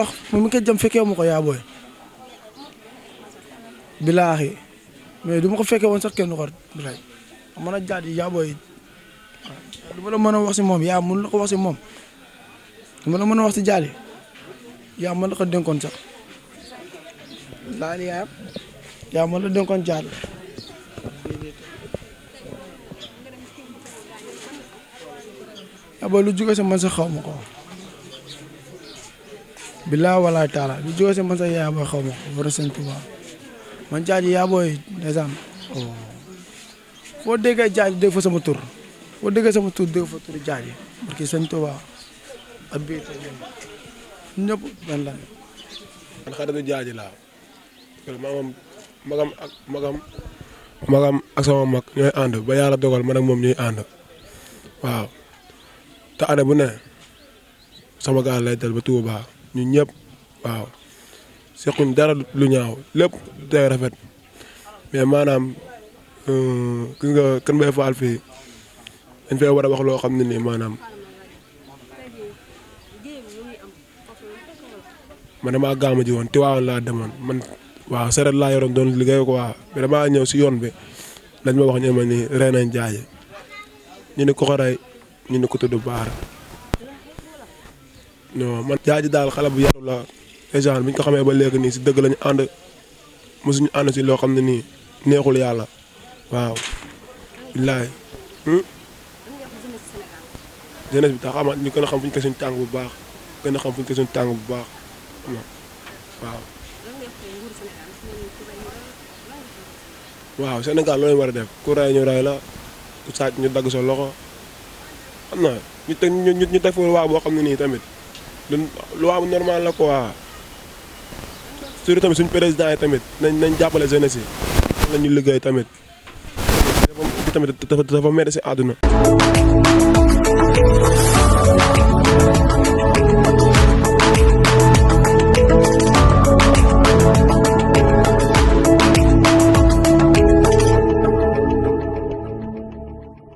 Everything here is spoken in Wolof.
wax moom mi ko jam fekkee ma ko yaa booy bilaahi mais du ma ko fekkee woon sax kenn du ko rey mën a jaat yi yaa booy du ma la mën a wax si moom yaa mën la ko wax si moom du ma la mën a wax si jaat yi yaa mën la ko dénkoon sax laali yaa mën la dénkoon jaat la yaa booy lu jóge sa man sax xaw ma ko bilaa wala taala lu jóge sa man sax yaa booy xaw ma ko war a sëñ Tuubaa man jaat yi yaa booy ndeysaan foo déggee jaaj dégg fa sama tur foo déggee sama tur dégg fa turu jaaj parce que sëñ Tuubaa ak biir ñëpp benn la. man xaritu jaaj laa magam ak sama mag ñooy ànd ba yàlla dogal man ak moom ñuy ànd waaw te année bu ne sama gaal lay dal ba Touba ñun ñëpp waaw sequñ dara lu ñaaw lépp day rafet mais maanaam. gis nga Kër Mbaye Fall fii dañ fay war a wax loo xam ne nii maanaam man damaa gàmm ji woon Tiwaawan laa demoon man waaw saret laa yoroon doon liggéey ko waaw mais damaa ñëw si yoon bi dañ ma wax ñu ma ni rey nañ jaaje ñu ne ko rey ñu ne ko tudd Baara non man jaaji daal xale bu yaru la déjà bi ñu ko xamee ba léegi nii si dëgg lañu ànd mosuñu ànd si loo xam ne nii neexul yàlla waaw billaay jeunesse bi tax xam ñu gën a xam fu ñu ko suñu tàng bu baax gën a xam fu ñu ko suñu tàng bu baax waaw waaw Sénégal loolu war a def ku rey ñu rey la ku sàcc ñu dagg sa loxo xam na ñu teg fa loi boo xam ne nii tamit loi bu normal la quoi surtout tamit suñu président yi tamit nañ jàppale jeunesse yi la ñu liggéey tamit dafa metti si àdduna